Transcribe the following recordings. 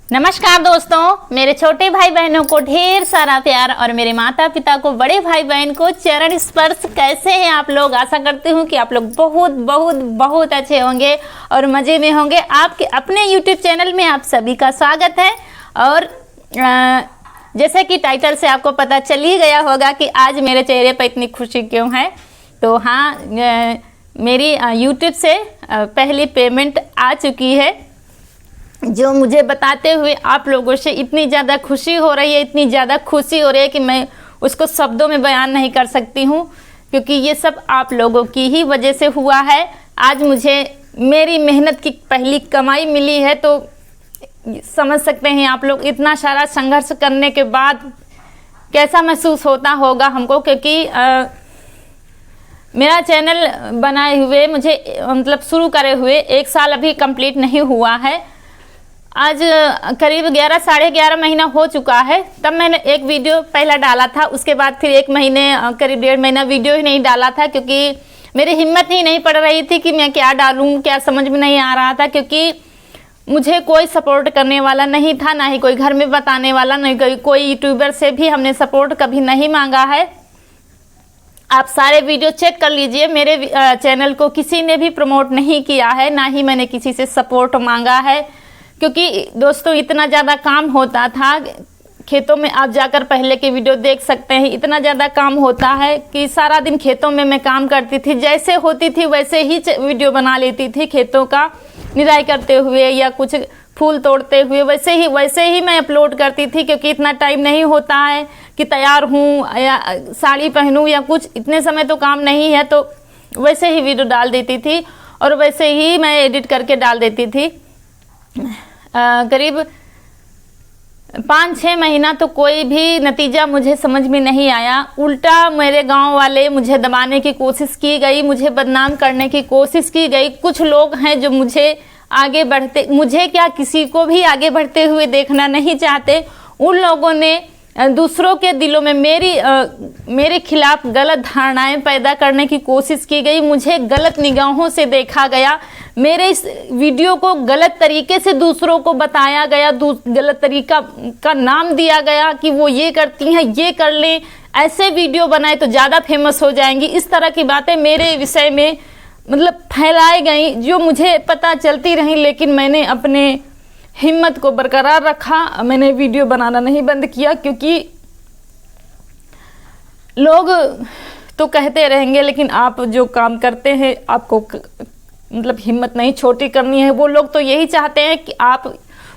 नमस्कार दोस्तों, मेरे छोटे भाई बहनों को ढेर सारा प्यार और मेरे माता पिता को, बड़े भाई बहन को चरण स्पर्श। कैसे हैं आप लोग? आशा करती हूँ कि आप लोग बहुत बहुत बहुत अच्छे होंगे और मज़े में होंगे। आपके अपने YouTube चैनल में आप सभी का स्वागत है। और जैसे कि टाइटल से आपको पता चल ही गया होगा कि आज मेरे चेहरे पर इतनी खुशी क्यों है। तो हाँ, मेरी YouTube से पहली पेमेंट आ चुकी है, जो मुझे बताते हुए आप लोगों से इतनी ज़्यादा खुशी हो रही है, इतनी ज़्यादा खुशी हो रही है कि मैं उसको शब्दों में बयान नहीं कर सकती हूँ, क्योंकि ये सब आप लोगों की ही वजह से हुआ है। आज मुझे मेरी मेहनत की पहली कमाई मिली है, तो समझ सकते हैं आप लोग इतना सारा संघर्ष करने के बाद कैसा महसूस होता होगा हमको। क्योंकि मेरा चैनल बनाए हुए मुझे मतलब शुरू करे हुए 1 साल अभी कंप्लीट नहीं हुआ है। आज करीब 11 साढ़े 11 महीना हो चुका है। तब मैंने एक वीडियो पहला डाला था, उसके बाद फिर 1 महीने करीब 1.5 महीना वीडियो ही नहीं डाला था, क्योंकि मेरी हिम्मत ही नहीं पड़ रही थी कि मैं क्या डालूं, क्या समझ में नहीं आ रहा था। क्योंकि मुझे कोई सपोर्ट करने वाला नहीं था, ना ही कोई घर में बताने वाला, नहीं कोई यूट्यूबर से भी हमने सपोर्ट कभी नहीं मांगा है। आप सारे वीडियो चेक कर लीजिए, मेरे चैनल को किसी ने भी प्रमोट नहीं किया है, ना ही मैंने किसी से सपोर्ट मांगा है। क्योंकि दोस्तों इतना ज़्यादा काम होता था खेतों में, आप जाकर पहले के वीडियो देख सकते हैं। इतना ज़्यादा काम होता है कि सारा दिन खेतों में मैं काम करती थी, जैसे होती थी वैसे ही वीडियो बना लेती थी। खेतों का निराई करते हुए या कुछ फूल तोड़ते हुए वैसे ही मैं अपलोड करती थी, क्योंकि इतना टाइम नहीं होता है कि तैयार हूँ या साड़ी पहनूँ या कुछ, इतने समय तो काम नहीं है। तो वैसे ही वीडियो डाल देती थी और वैसे ही मैं एडिट करके डाल देती थी। करीब 5-6 महीना तो कोई भी नतीजा मुझे समझ में नहीं आया। उल्टा मेरे गांव वाले मुझे दबाने की कोशिश की गई, मुझे बदनाम करने की कोशिश की गई। कुछ लोग हैं जो मुझे क्या किसी को भी आगे बढ़ते हुए देखना नहीं चाहते। उन लोगों ने दूसरों के दिलों में मेरे खिलाफ गलत धारणाएं पैदा करने की कोशिश की गई। मुझे गलत निगाहों से देखा गया, मेरे इस वीडियो को गलत तरीके से दूसरों को बताया गया, गलत तरीका का नाम दिया गया कि वो ये करती हैं, ये कर लें, ऐसे वीडियो बनाए तो ज़्यादा फेमस हो जाएंगी। इस तरह की बातें मेरे विषय में मतलब फैलाई गई, जो मुझे पता चलती रही। लेकिन मैंने अपने हिम्मत को बरकरार रखा, मैंने वीडियो बनाना नहीं बंद किया। क्योंकि लोग तो कहते रहेंगे, लेकिन आप जो काम करते हैं आपको मतलब हिम्मत नहीं छोटी करनी है। वो लोग तो यही चाहते हैं कि आप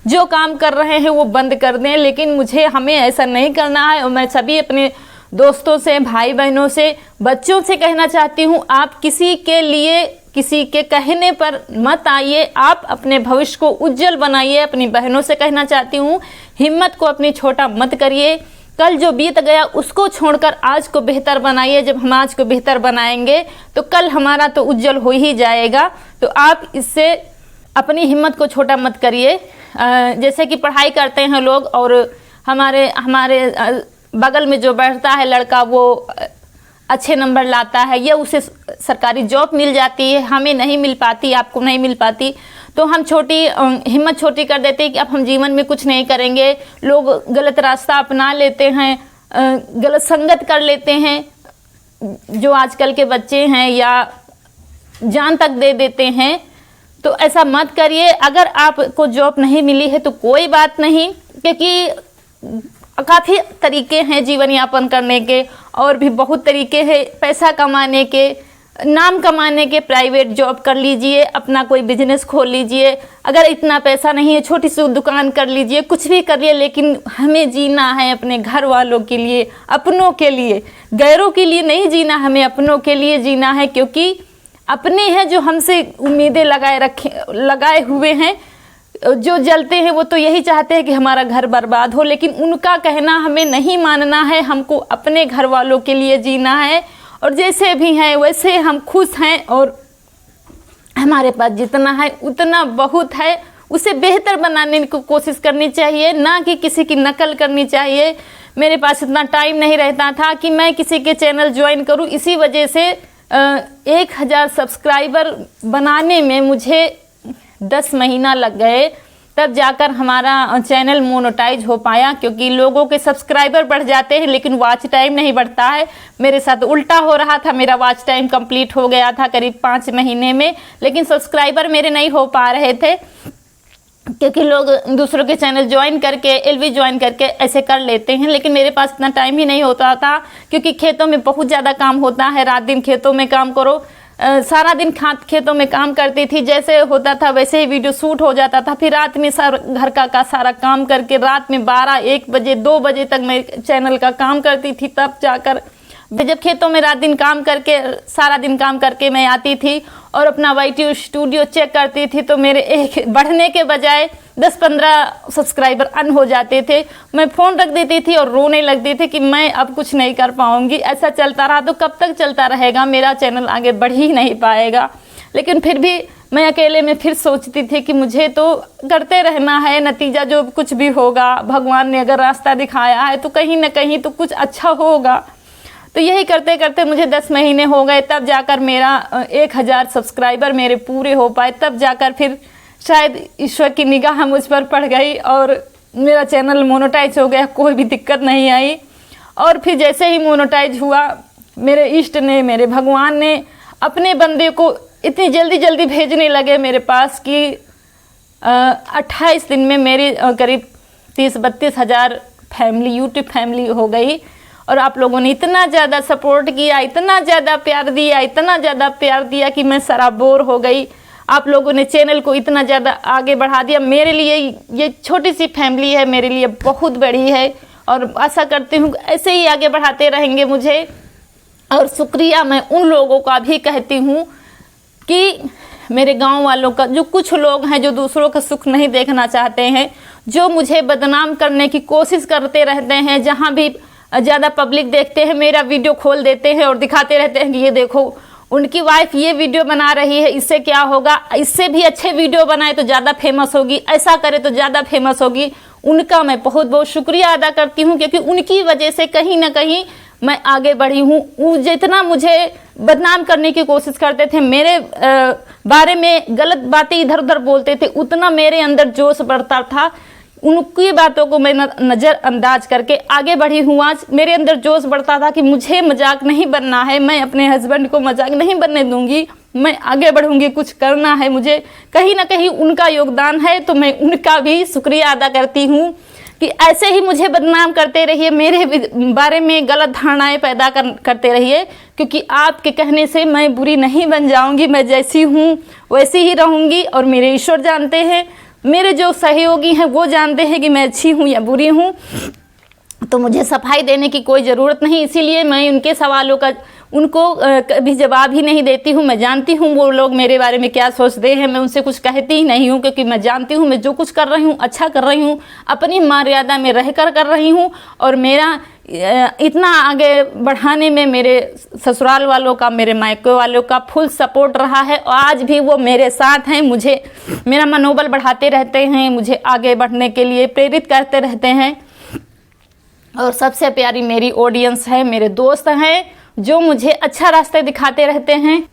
जो काम कर रहे हैं वो बंद कर दें, लेकिन हमें ऐसा नहीं करना है। और मैं सभी अपने दोस्तों से, भाई बहनों से, बच्चों से कहना चाहती हूँ, आप किसी के कहने पर मत आइए। आप अपने भविष्य को उज्जवल बनाइए। अपनी बहनों से कहना चाहती हूँ, हिम्मत को अपनी छोटा मत करिए। कल जो बीत गया उसको छोड़कर आज को बेहतर बनाइए। जब हम आज को बेहतर बनाएंगे तो कल हमारा तो उज्जवल हो ही जाएगा। तो आप इससे अपनी हिम्मत को छोटा मत करिए। जैसे कि पढ़ाई करते हैं लोग, और हमारे बगल में जो बैठता है लड़का, वो अच्छे नंबर लाता है या उसे सरकारी जॉब मिल जाती है, हमें नहीं मिल पाती, आपको नहीं मिल पाती, तो हम हिम्मत छोटी कर देते हैं कि अब हम जीवन में कुछ नहीं करेंगे। लोग गलत रास्ता अपना लेते हैं, गलत संगत कर लेते हैं, जो आजकल के बच्चे हैं, या जान तक दे देते हैं। तो ऐसा मत करिए। अगर आपको जॉब नहीं मिली है तो कोई बात नहीं, क्योंकि काफ़ी तरीके हैं जीवन यापन करने के, और भी बहुत तरीके हैं पैसा कमाने के, नाम कमाने के। प्राइवेट जॉब कर लीजिए, अपना कोई बिजनेस खोल लीजिए। अगर इतना पैसा नहीं है, छोटी सी दुकान कर लीजिए, कुछ भी करिए। लेकिन हमें जीना है अपने घर वालों के लिए, अपनों के लिए, गैरों के लिए नहीं जीना, हमें अपनों के लिए जीना है। क्योंकि अपने हैं जो हमसे उम्मीदें लगाए हुए हैं, जो जलते हैं वो तो यही चाहते हैं कि हमारा घर बर्बाद हो। लेकिन उनका कहना हमें नहीं मानना है, हमको अपने घर वालों के लिए जीना है। और जैसे भी हैं वैसे हम खुश हैं, और हमारे पास जितना है उतना बहुत है, उसे बेहतर बनाने की कोशिश करनी चाहिए, ना कि किसी की नकल करनी चाहिए। मेरे पास इतना टाइम नहीं रहता था कि मैं किसी के चैनल ज्वाइन करूं। इसी वजह से 1000 सब्सक्राइबर बनाने में मुझे 10 महीना लग गए। तब जाकर हमारा चैनल मोनेटाइज हो पाया, क्योंकि लोगों के सब्सक्राइबर बढ़ जाते हैं लेकिन वॉच टाइम नहीं बढ़ता है। मेरे साथ उल्टा हो रहा था, मेरा वॉच टाइम कंप्लीट हो गया था करीब 5 महीने में, लेकिन सब्सक्राइबर मेरे नहीं हो पा रहे थे, क्योंकि लोग दूसरों के चैनल ज्वाइन करके, एलवी ज्वाइन करके ऐसे कर लेते हैं, लेकिन मेरे पास इतना टाइम ही नहीं होता था, क्योंकि खेतों में बहुत ज़्यादा काम होता है। रात दिन खेतों में काम करो, सारा दिन खेतों में काम करती थी, जैसे होता था वैसे ही वीडियो शूट हो जाता था। फिर रात में घर का सारा काम करके रात में 12-1 बजे 2 बजे तक मैं चैनल का काम करती थी। तब जाकर जब खेतों में रात दिन काम करके, सारा दिन काम करके मैं आती थी और अपना YT स्टूडियो चेक करती थी, तो मेरे एक बढ़ने के बजाय 10-15 सब्सक्राइबर अन हो जाते थे। मैं फ़ोन रख देती थी और रोने लगती थी कि मैं अब कुछ नहीं कर पाऊँगी। ऐसा चलता रहा तो कब तक चलता रहेगा, मेरा चैनल आगे बढ़ ही नहीं पाएगा। लेकिन फिर भी मैं अकेले में फिर सोचती थी कि मुझे तो करते रहना है, नतीजा जो कुछ भी होगा, भगवान ने अगर रास्ता दिखाया है तो कहीं ना कहीं तो कुछ अच्छा होगा। तो यही करते करते मुझे 10 महीने हो गए, तब जाकर मेरा 1000 सब्सक्राइबर मेरे पूरे हो पाए। तब जाकर फिर शायद ईश्वर की निगाह मुझ पर पड़ गई और मेरा चैनल मोनेटाइज हो गया, कोई भी दिक्कत नहीं आई। और फिर जैसे ही मोनेटाइज हुआ, मेरे इष्ट ने, मेरे भगवान ने अपने बंदे को इतनी जल्दी भेजने लगे मेरे पास कि 28 दिन में मेरी करीब 30-32 हज़ार फैमिली, यूट्यूब फैमिली हो गई। और आप लोगों ने इतना ज़्यादा सपोर्ट किया, इतना ज़्यादा प्यार दिया, इतना ज़्यादा प्यार दिया कि मैं सराबोर हो गई। आप लोगों ने चैनल को इतना ज़्यादा आगे बढ़ा दिया। मेरे लिए ये छोटी सी फैमिली है, मेरे लिए बहुत बड़ी है, और आशा करती हूँ ऐसे ही आगे बढ़ाते रहेंगे मुझे। और शुक्रिया मैं उन लोगों का भी कहती हूँ कि मेरे गांव वालों का, जो कुछ लोग हैं जो दूसरों का सुख नहीं देखना चाहते हैं, जो मुझे बदनाम करने की कोशिश करते रहते हैं। जहाँ भी ज़्यादा पब्लिक देखते हैं मेरा वीडियो खोल देते हैं और दिखाते रहते हैं कि ये देखो उनकी वाइफ ये वीडियो बना रही है, इससे क्या होगा, इससे भी अच्छे वीडियो बनाए तो ज़्यादा फेमस होगी, ऐसा करे तो ज़्यादा फेमस होगी। उनका मैं बहुत बहुत शुक्रिया अदा करती हूँ, क्योंकि उनकी वजह से कहीं ना कहीं मैं आगे बढ़ी हूँ। जितना मुझे बदनाम करने की कोशिश करते थे, मेरे बारे में गलत बातें इधर उधर बोलते थे, उतना मेरे अंदर जोश बढ़ता था। उनकी बातों को मैं नज़रअंदाज करके आगे बढ़ी हूँ। आज मेरे अंदर जोश बढ़ता था कि मुझे मजाक नहीं बनना है, मैं अपने हस्बैंड को मजाक नहीं बनने दूंगी, मैं आगे बढ़ूंगी, कुछ करना है मुझे। कहीं ना कहीं उनका योगदान है, तो मैं उनका भी शुक्रिया अदा करती हूँ कि ऐसे ही मुझे बदनाम करते रहिए, मेरे बारे में गलत धारणाएं पैदा करते रहिए, क्योंकि आपके कहने से मैं बुरी नहीं बन जाऊंगी। मैं जैसी हूँ वैसी ही रहूंगी, और मेरे ईश्वर जानते हैं, मेरे जो सहयोगी हैं वो जानते हैं कि मैं अच्छी हूँ या बुरी हूँ। तो मुझे सफाई देने की कोई ज़रूरत नहीं, इसीलिए मैं उनके सवालों का उनको कभी जवाब ही नहीं देती हूँ। मैं जानती हूँ वो लोग मेरे बारे में क्या सोचते हैं, मैं उनसे कुछ कहती ही नहीं हूँ, क्योंकि मैं जानती हूँ मैं जो कुछ कर रही हूँ अच्छा कर रही हूँ, अपनी मर्यादा में रहकर कर रही हूँ। और मेरा इतना आगे बढ़ाने में मेरे ससुराल वालों का, मेरे मायके वालों का फुल सपोर्ट रहा है, और आज भी वो मेरे साथ हैं। मुझे मेरा मनोबल बढ़ाते रहते हैं, मुझे आगे बढ़ने के लिए प्रेरित करते रहते हैं। और सबसे प्यारी मेरी ऑडियंस है, मेरे दोस्त हैं जो मुझे अच्छा रास्ते दिखाते रहते हैं।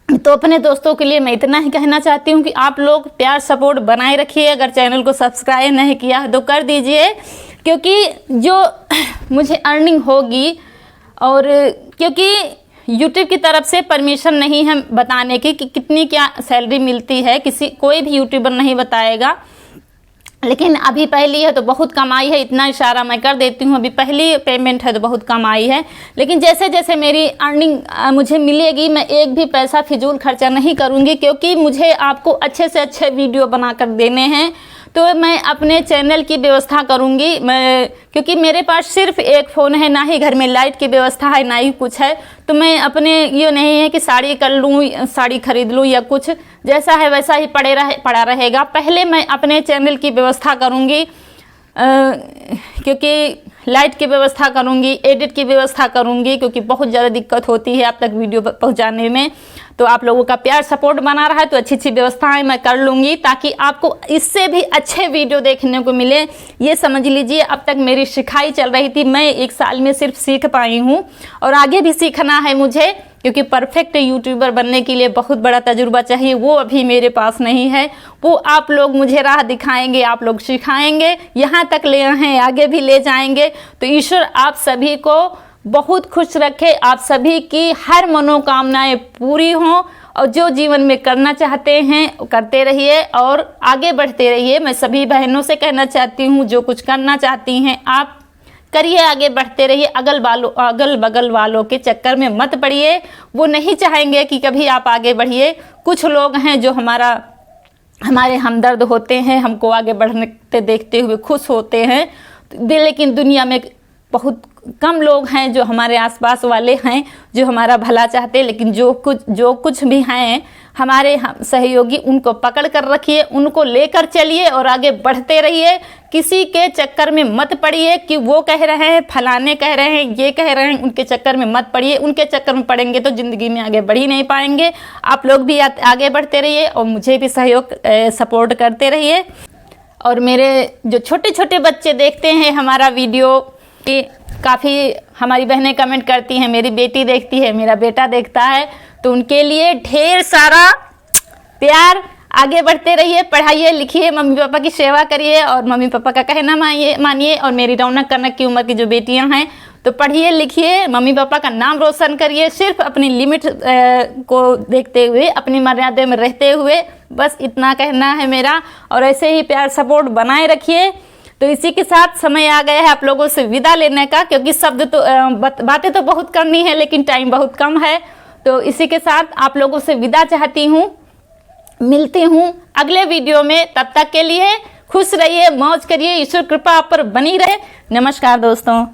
तो अपने दोस्तों के लिए मैं इतना ही कहना चाहती हूँ कि आप लोग प्यार सपोर्ट बनाए रखिए। अगर चैनल को सब्सक्राइब नहीं किया है तो कर दीजिए, क्योंकि जो मुझे अर्निंग होगी, और क्योंकि यूट्यूब की तरफ से परमिशन नहीं है बताने की कि कितनी क्या सैलरी मिलती है, कोई भी यूट्यूबर नहीं बताएगा। लेकिन अभी पहली है तो बहुत कमाई है, इतना इशारा मैं कर देती हूँ। अभी पहली पेमेंट है तो बहुत कमाई है, लेकिन जैसे जैसे मेरी अर्निंग मुझे मिलेगी, मैं एक भी पैसा फिजूल खर्चा नहीं करूँगी, क्योंकि मुझे आपको अच्छे से अच्छे वीडियो बनाकर देने हैं। तो मैं अपने चैनल की व्यवस्था करूँगी, क्योंकि मेरे पास सिर्फ एक फ़ोन है, ना ही घर में लाइट की व्यवस्था है, ना ही कुछ है। तो मैं अपने ये नहीं है कि साड़ी कर लूँ, साड़ी खरीद लूँ या कुछ, जैसा है वैसा ही पड़ा रहेगा। पहले मैं अपने चैनल की व्यवस्था करूँगी, क्योंकि लाइट की व्यवस्था करूँगी, एडिट की व्यवस्था करूँगी, क्योंकि बहुत ज़्यादा दिक्कत होती है आप तक वीडियो पहुँचाने में। तो आप लोगों का प्यार सपोर्ट बना रहा है तो अच्छी अच्छी व्यवस्थाएं मैं कर लूँगी ताकि आपको इससे भी अच्छे वीडियो देखने को मिले। ये समझ लीजिए अब तक मेरी सिखाई चल रही थी, मैं 1 साल में सिर्फ सीख पाई हूँ और आगे भी सीखना है मुझे, क्योंकि परफेक्ट यूट्यूबर बनने के लिए बहुत बड़ा तजुर्बा चाहिए, वो अभी मेरे पास नहीं है। वो आप लोग मुझे राह दिखाएंगे, आप लोग सिखाएंगे, यहाँ तक ले आए हैं आगे भी ले जाएंगे। तो ईश्वर आप सभी को बहुत खुश रखे, आप सभी की हर मनोकामनाएं पूरी हों और जो जीवन में करना चाहते हैं करते रहिए और आगे बढ़ते रहिए। मैं सभी बहनों से कहना चाहती हूँ जो कुछ करना चाहती हैं आप करिए, आगे बढ़ते रहिए, अगल बगल वालों के चक्कर में मत पड़िए, वो नहीं चाहेंगे कि कभी आप आगे बढ़िए। कुछ लोग हैं जो हमारे हमदर्द होते हैं, हमको आगे बढ़ते देखते हुए खुश होते हैं, लेकिन दुनिया में बहुत कम लोग हैं जो हमारे आसपास वाले हैं जो हमारा भला चाहते हैं। लेकिन जो कुछ भी हैं हमारे सहयोगी, उनको पकड़ कर रखिए, उनको लेकर चलिए और आगे बढ़ते रहिए। किसी के चक्कर में मत पड़िए कि वो कह रहे हैं, फलाने कह रहे हैं, ये कह रहे हैं, उनके चक्कर में मत पड़िए। उनके चक्कर में पड़ेंगे तो ज़िंदगी में आगे बढ़ ही नहीं पाएंगे। आप लोग भी आगे बढ़ते रहिए और मुझे भी सहयोग सपोर्ट करते रहिए। और मेरे जो छोटे छोटे बच्चे देखते हैं हमारा वीडियो, कि काफ़ी हमारी बहनें कमेंट करती हैं, मेरी बेटी देखती है, मेरा बेटा देखता है, तो उनके लिए ढेर सारा प्यार। आगे बढ़ते रहिए, पढ़ाइए लिखिए, मम्मी पापा की सेवा करिए और मम्मी पापा का कहना मानिए। और मेरी रौनक कनक की उम्र की जो बेटियां हैं तो पढ़िए लिखिए, मम्मी पापा का नाम रोशन करिए, सिर्फ अपनी लिमिट को देखते हुए, अपनी मर्यादा में रहते हुए, बस इतना कहना है मेरा। और ऐसे ही प्यार सपोर्ट बनाए रखिए। तो इसी के साथ समय आ गया है आप लोगों से विदा लेने का, क्योंकि शब्द तो बातें तो बहुत करनी है लेकिन टाइम बहुत कम है। तो इसी के साथ आप लोगों से विदा चाहती हूँ, मिलती हूँ अगले वीडियो में। तब तक के लिए खुश रहिए, मौज करिए, ईश्वर कृपा आप पर बनी रहे। नमस्कार दोस्तों।